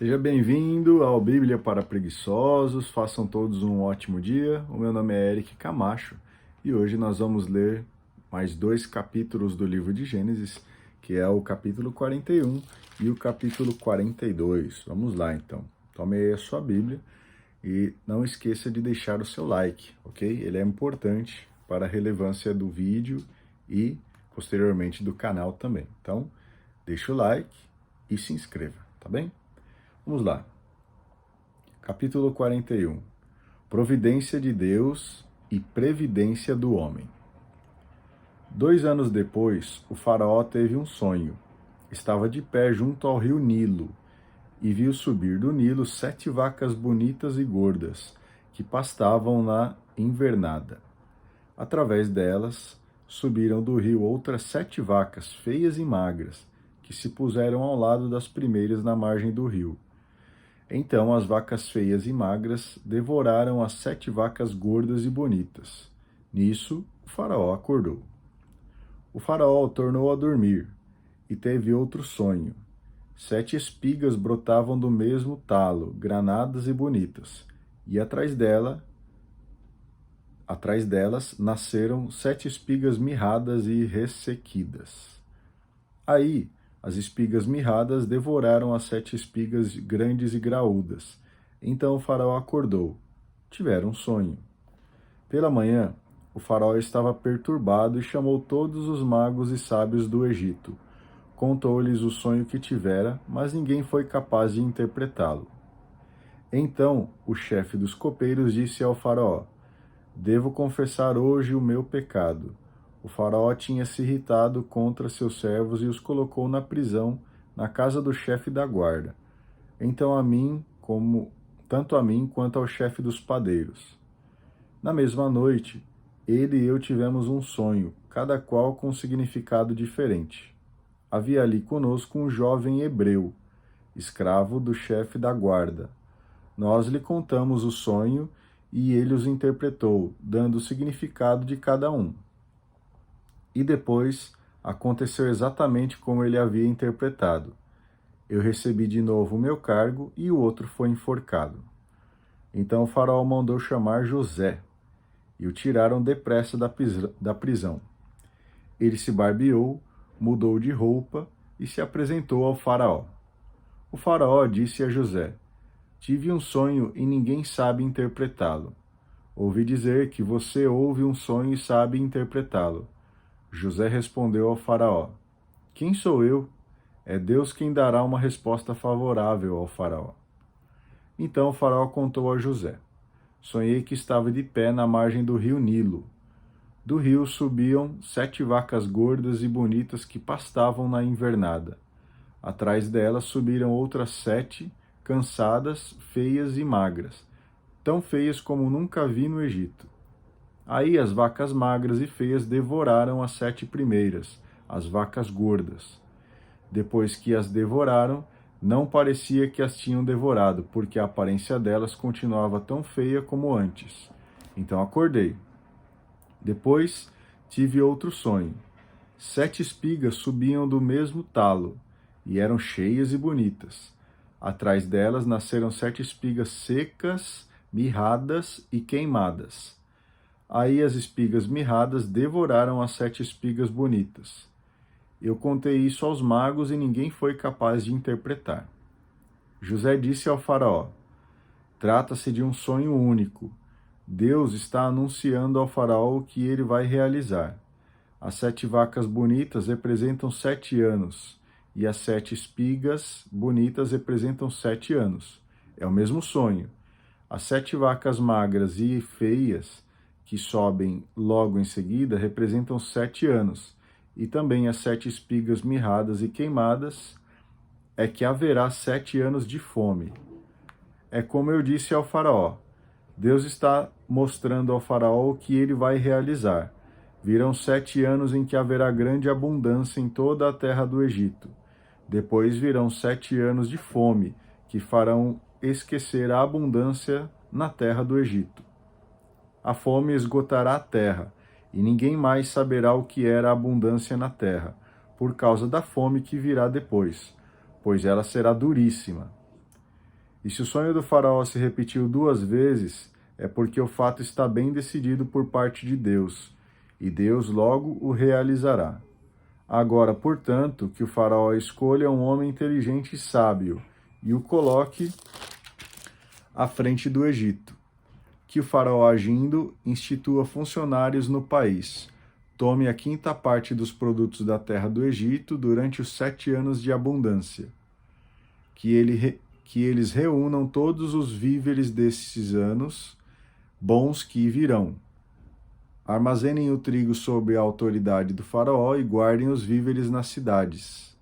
Seja bem-vindo ao Bíblia para Preguiçosos, façam todos um ótimo dia. O meu nome é Eric Camacho e hoje nós vamos ler mais 2 capítulos do livro de Gênesis, que é o capítulo 41 e o capítulo 42. Vamos lá então, tome aí a sua Bíblia e não esqueça de deixar o seu like, ok? Ele é importante para a relevância do vídeo e posteriormente do canal também. Então, deixa o like e se inscreva, tá bem? Vamos lá. Capítulo 41. Providência de Deus e previdência do homem. 2 anos depois, o faraó teve um sonho. Estava de pé junto ao rio Nilo e viu subir do Nilo 7 vacas bonitas e gordas, que pastavam na invernada. Através delas, subiram do rio outras 7 vacas feias e magras, que se puseram ao lado das primeiras na margem do rio. Então as vacas feias e magras devoraram as 7 vacas gordas e bonitas. Nisso, o faraó acordou. O faraó tornou a dormir e teve outro sonho. 7 espigas brotavam do mesmo talo, granadas e bonitas, e atrás delas nasceram 7 espigas mirradas e ressequidas. Aí, as espigas mirradas devoraram as 7 espigas grandes e graúdas. Então o faraó acordou. Tiveram um sonho. Pela manhã, o faraó estava perturbado e chamou todos os magos e sábios do Egito. Contou-lhes o sonho que tivera, mas ninguém foi capaz de interpretá-lo. Então o chefe dos copeiros disse ao faraó: Devo confessar hoje o meu pecado. O faraó tinha se irritado contra seus servos e os colocou na prisão, na casa do chefe da guarda. Então tanto a mim quanto ao chefe dos padeiros. Na mesma noite, ele e eu tivemos um sonho, cada qual com um significado diferente. Havia ali conosco um jovem hebreu, escravo do chefe da guarda. Nós lhe contamos o sonho e ele os interpretou, dando o significado de cada um. E depois aconteceu exatamente como ele havia interpretado. Eu recebi de novo o meu cargo e o outro foi enforcado. Então o faraó mandou chamar José e o tiraram depressa da prisão. Ele se barbeou, mudou de roupa e se apresentou ao faraó. O faraó disse a José: Tive um sonho e ninguém sabe interpretá-lo. Ouvi dizer que você ouve um sonho e sabe interpretá-lo. José respondeu ao faraó: Quem sou eu? É Deus quem dará uma resposta favorável ao faraó. Então o faraó contou a José: Sonhei que estava de pé na margem do rio Nilo. Do rio subiam 7 vacas gordas e bonitas que pastavam na invernada. Atrás delas subiram outras 7, cansadas, feias e magras, tão feias como nunca vi no Egito. Aí as vacas magras e feias devoraram as 7 primeiras, as vacas gordas. Depois que as devoraram, não parecia que as tinham devorado, porque a aparência delas continuava tão feia como antes. Então acordei. Depois tive outro sonho. 7 espigas subiam do mesmo talo, e eram cheias e bonitas. Atrás delas nasceram 7 espigas secas, mirradas e queimadas. Aí as espigas mirradas devoraram as 7 espigas bonitas. Eu contei isso aos magos e ninguém foi capaz de interpretar. José disse ao faraó: Trata-se de um sonho único. Deus está anunciando ao faraó o que ele vai realizar. As 7 vacas bonitas representam 7 anos, e as 7 espigas bonitas representam 7 anos. É o mesmo sonho. As 7 vacas magras e feias, que sobem logo em seguida, representam 7 anos, e também as 7 espigas mirradas e queimadas é que haverá 7 anos de fome. É como eu disse ao faraó. Deus está mostrando ao faraó o que ele vai realizar. Virão 7 anos em que haverá grande abundância em toda a terra do Egito. Depois virão 7 anos de fome, que farão esquecer a abundância na terra do Egito. A fome esgotará a terra, e ninguém mais saberá o que era a abundância na terra, por causa da fome que virá depois, pois ela será duríssima. E se o sonho do faraó se repetiu 2 vezes, é porque o fato está bem decidido por parte de Deus, e Deus logo o realizará. Agora, portanto, que o faraó escolha um homem inteligente e sábio, e o coloque à frente do Egito. Que o faraó, agindo, institua funcionários no país. Tome a 5ª parte dos produtos da terra do Egito durante os 7 anos de abundância. Que eles reúnam todos os víveres desses anos bons que virão. Armazenem o trigo sob a autoridade do faraó e guardem os víveres nas cidades.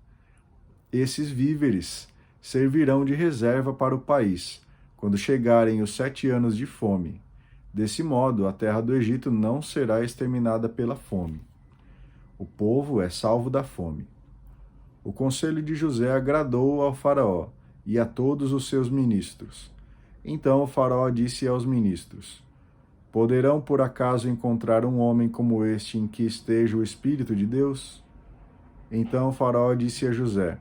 Esses víveres servirão de reserva para o país, quando chegarem os 7 anos de fome. Desse modo, a terra do Egito não será exterminada pela fome. O povo é salvo da fome. O conselho de José agradou ao faraó e a todos os seus ministros. Então o faraó disse aos ministros: poderão por acaso encontrar um homem como este em que esteja o Espírito de Deus? Então o faraó disse a José: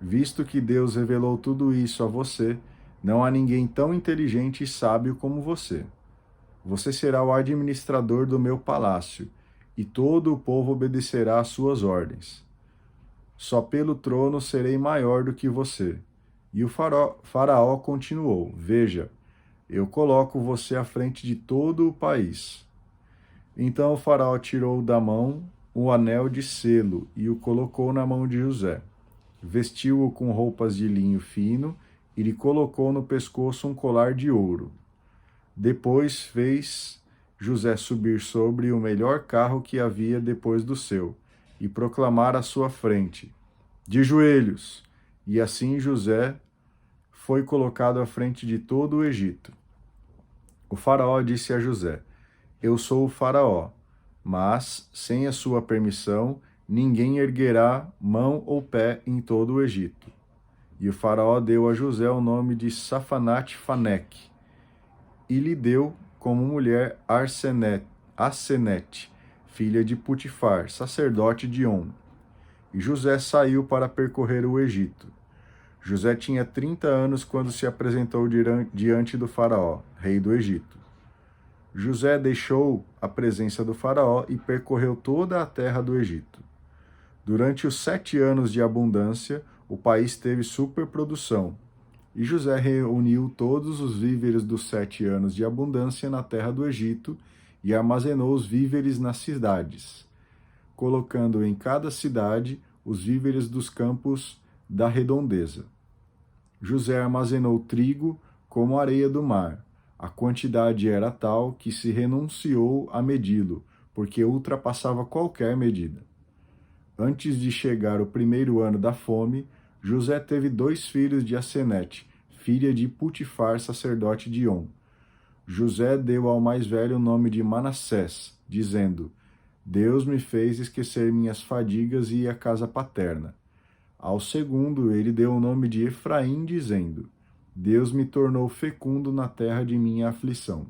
visto que Deus revelou tudo isso a você, não há ninguém tão inteligente e sábio como você. Você será o administrador do meu palácio, e todo o povo obedecerá às suas ordens. Só pelo trono serei maior do que você. E o faraó continuou: veja, eu coloco você à frente de todo o país. Então o faraó tirou da mão o anel de selo e o colocou na mão de José. Vestiu-o com roupas de linho fino e lhe colocou no pescoço um colar de ouro. Depois fez José subir sobre o melhor carro que havia depois do seu, e proclamar à sua frente: de joelhos! E assim José foi colocado à frente de todo o Egito. O faraó disse a José: eu sou o faraó, mas, sem a sua permissão, ninguém erguerá mão ou pé em todo o Egito. E o faraó deu a José o nome de Safanate-Faneque, e lhe deu como mulher Asenete, filha de Putifar, sacerdote de On. E José saiu para percorrer o Egito. José tinha 30 anos quando se apresentou diante do faraó, rei do Egito. José deixou a presença do faraó e percorreu toda a terra do Egito. Durante os 7 anos de abundância, o país teve superprodução. E José reuniu todos os víveres dos 7 anos de abundância na terra do Egito e armazenou os víveres nas cidades, colocando em cada cidade os víveres dos campos da redondeza. José armazenou trigo como a areia do mar. A quantidade era tal que se renunciou a medi-lo, porque ultrapassava qualquer medida. Antes de chegar o 1º ano da fome, José teve 2 filhos de Asenete, filha de Putifar, sacerdote de On. José deu ao mais velho o nome de Manassés, dizendo: Deus me fez esquecer minhas fadigas e a casa paterna. Ao segundo ele deu o nome de Efraim, dizendo: Deus me tornou fecundo na terra de minha aflição.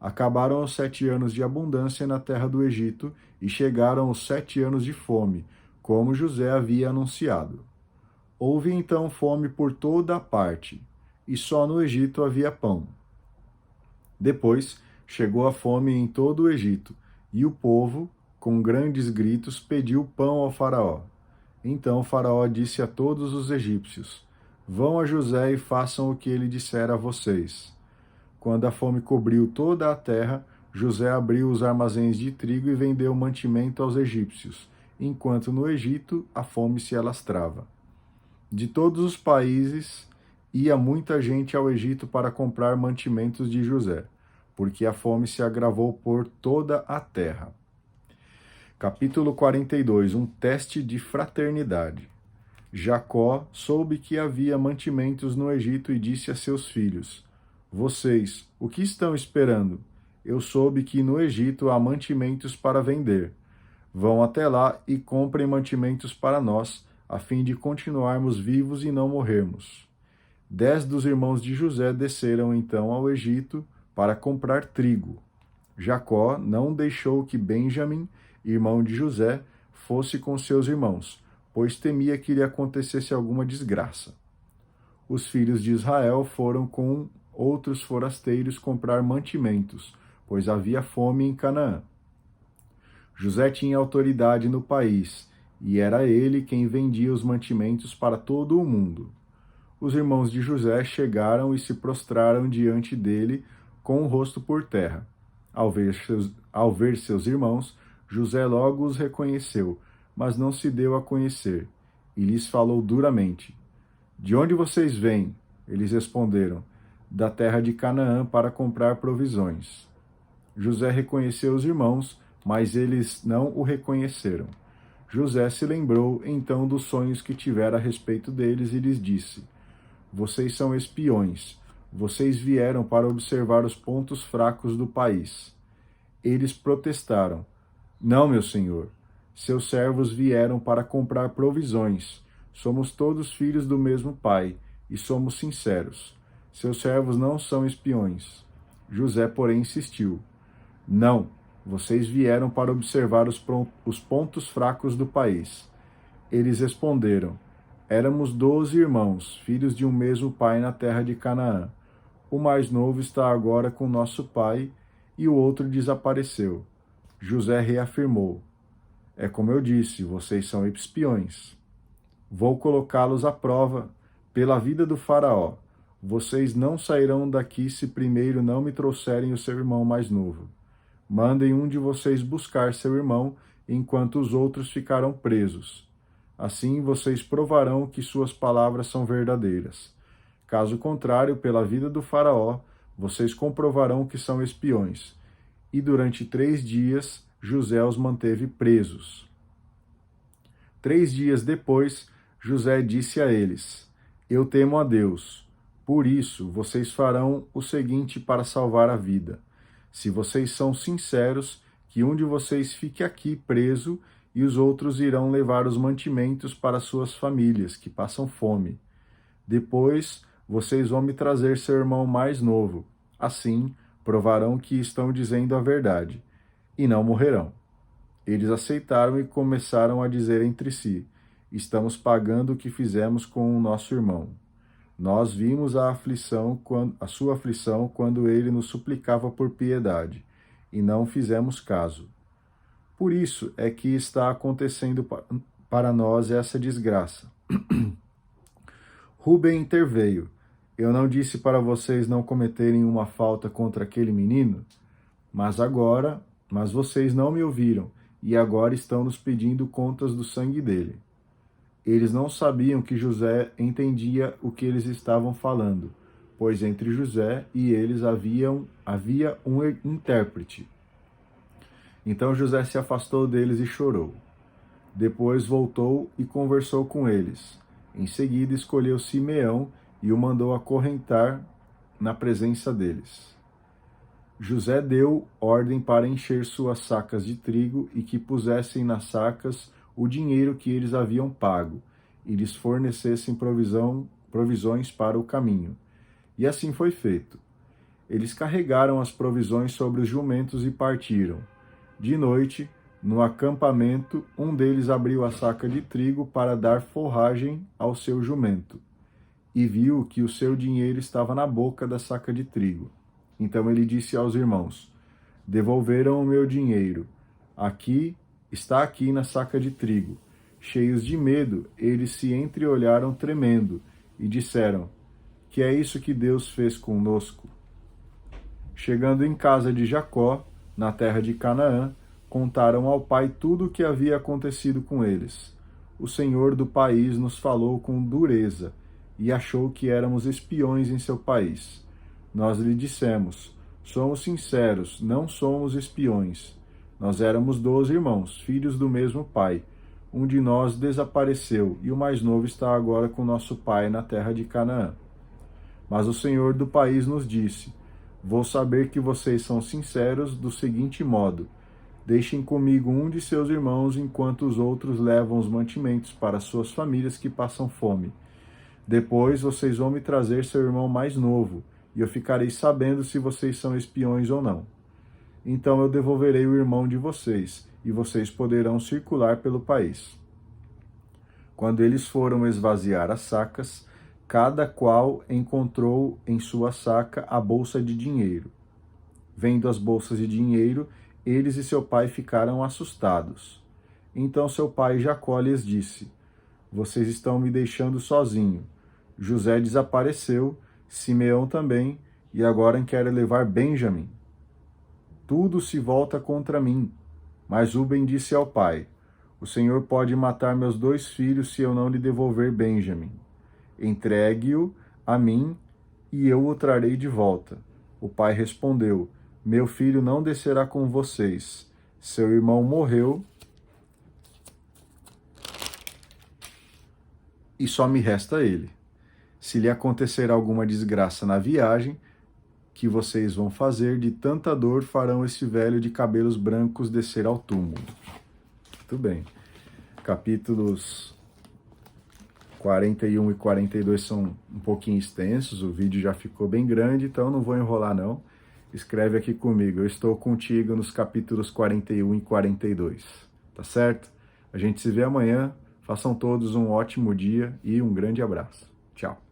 Acabaram os 7 anos de abundância na terra do Egito e chegaram os 7 anos de fome, como José havia anunciado. Houve então fome por toda a parte, e só no Egito havia pão. Depois chegou a fome em todo o Egito, e o povo, com grandes gritos, pediu pão ao faraó. Então o faraó disse a todos os egípcios: Vão a José e façam o que ele disser a vocês. Quando a fome cobriu toda a terra, José abriu os armazéns de trigo e vendeu mantimento aos egípcios, enquanto no Egito a fome se alastrava. De todos os países ia muita gente ao Egito para comprar mantimentos de José, porque a fome se agravou por toda a terra. Capítulo 42. Um teste de fraternidade. Jacó soube que havia mantimentos no Egito e disse a seus filhos: Vocês, o que estão esperando? Eu soube que no Egito há mantimentos para vender. Vão até lá e comprem mantimentos para nós, a fim de continuarmos vivos e não morrermos. 10 dos irmãos de José desceram então ao Egito para comprar trigo. Jacó não deixou que Benjamim, irmão de José, fosse com seus irmãos, pois temia que lhe acontecesse alguma desgraça. os filhos de Israel foram com outros forasteiros comprar mantimentos, pois havia fome em Canaã. José tinha autoridade no país, e era ele quem vendia os mantimentos para todo o mundo. Os irmãos de José chegaram e se prostraram diante dele com o rosto por terra. Ao ver seus irmãos, José logo os reconheceu, mas não se deu a conhecer, e lhes falou duramente. De onde vocês vêm? Eles responderam, da terra de Canaã para comprar provisões. José reconheceu os irmãos, mas eles não o reconheceram. José se lembrou então dos sonhos que tivera a respeito deles e lhes disse: Vocês são espiões. Vocês vieram para observar os pontos fracos do país. Eles protestaram: Não, meu senhor. Seus servos vieram para comprar provisões. Somos todos filhos do mesmo pai e somos sinceros. Seus servos não são espiões. José, porém, insistiu: Não, vocês vieram para observar os pontos fracos do país. Eles responderam: Éramos 12 irmãos, filhos de um mesmo pai na terra de Canaã. O mais novo está agora com nosso pai e o outro desapareceu. José reafirmou: É como eu disse, vocês são espiões. Vou colocá-los à prova pela vida do faraó. Vocês não sairão daqui se primeiro não me trouxerem o seu irmão mais novo. Mandem um de vocês buscar seu irmão, enquanto os outros ficarão presos. Assim vocês provarão que suas palavras são verdadeiras. Caso contrário, pela vida do faraó, vocês comprovarão que são espiões. E durante 3 dias, José os manteve presos. 3 dias depois, José disse a eles: Eu temo a Deus. Por isso, vocês farão o seguinte para salvar a vida. Se vocês são sinceros, que um de vocês fique aqui preso e os outros irão levar os mantimentos para suas famílias, que passam fome. Depois, vocês vão me trazer seu irmão mais novo. Assim, provarão que estão dizendo a verdade, e não morrerão. Eles aceitaram e começaram a dizer entre si: Estamos pagando o que fizemos com o nosso irmão. Nós vimos a sua aflição quando ele nos suplicava por piedade, e não fizemos caso. Por isso é que está acontecendo para nós essa desgraça. Rúben interveio. Eu não disse para vocês não cometerem uma falta contra aquele menino? Mas vocês não me ouviram, e agora estão nos pedindo contas do sangue dele. Eles não sabiam que José entendia o que eles estavam falando, pois entre José e eles havia um intérprete. Então José se afastou deles e chorou. Depois voltou e conversou com eles. Em seguida escolheu Simeão e o mandou acorrentar na presença deles. José deu ordem para encher suas sacas de trigo e que pusessem nas sacas o dinheiro que eles haviam pago, e lhes fornecessem provisões para o caminho. E assim foi feito. Eles carregaram as provisões sobre os jumentos e partiram. De noite, no acampamento, um deles abriu a saca de trigo para dar forragem ao seu jumento, e viu que o seu dinheiro estava na boca da saca de trigo. Então ele disse aos irmãos: Devolveram o meu dinheiro. Está aqui na saca de trigo. Cheios de medo, eles se entreolharam tremendo e disseram: Que é isso que Deus fez conosco? Chegando em casa de Jacó, na terra de Canaã, contaram ao pai tudo o que havia acontecido com eles. O Senhor do país nos falou com dureza e achou que éramos espiões em seu país. Nós lhe dissemos: Somos sinceros, não somos espiões. Nós éramos 12 irmãos, filhos do mesmo pai. Um de nós desapareceu, e o mais novo está agora com nosso pai na terra de Canaã. Mas o Senhor do país nos disse: Vou saber que vocês são sinceros do seguinte modo: Deixem comigo um de seus irmãos enquanto os outros levam os mantimentos para suas famílias que passam fome. Depois vocês vão me trazer seu irmão mais novo, e eu ficarei sabendo se vocês são espiões ou não. Então eu devolverei o irmão de vocês, e vocês poderão circular pelo país. Quando eles foram esvaziar as sacas, cada qual encontrou em sua saca a bolsa de dinheiro. Vendo as bolsas de dinheiro, eles e seu pai ficaram assustados. Então seu pai Jacó lhes disse: Vocês estão me deixando sozinho. José desapareceu, Simeão também, e agora querem levar Benjamim. Tudo se volta contra mim. Mas Rúben disse ao pai: O Senhor pode matar meus 2 filhos se eu não lhe devolver Benjamim. Entregue-o a mim e eu o trarei de volta. O pai respondeu: Meu filho não descerá com vocês. Seu irmão morreu e só me resta ele. Se lhe acontecer alguma desgraça na viagem que vocês vão fazer, de tanta dor farão esse velho de cabelos brancos descer ao túmulo. Muito bem. Capítulos 41 e 42 são um pouquinho extensos, o vídeo já ficou bem grande, então não vou enrolar não. Escreve aqui comigo, eu estou contigo nos capítulos 41 e 42, tá certo? A gente se vê amanhã, façam todos um ótimo dia e um grande abraço. Tchau.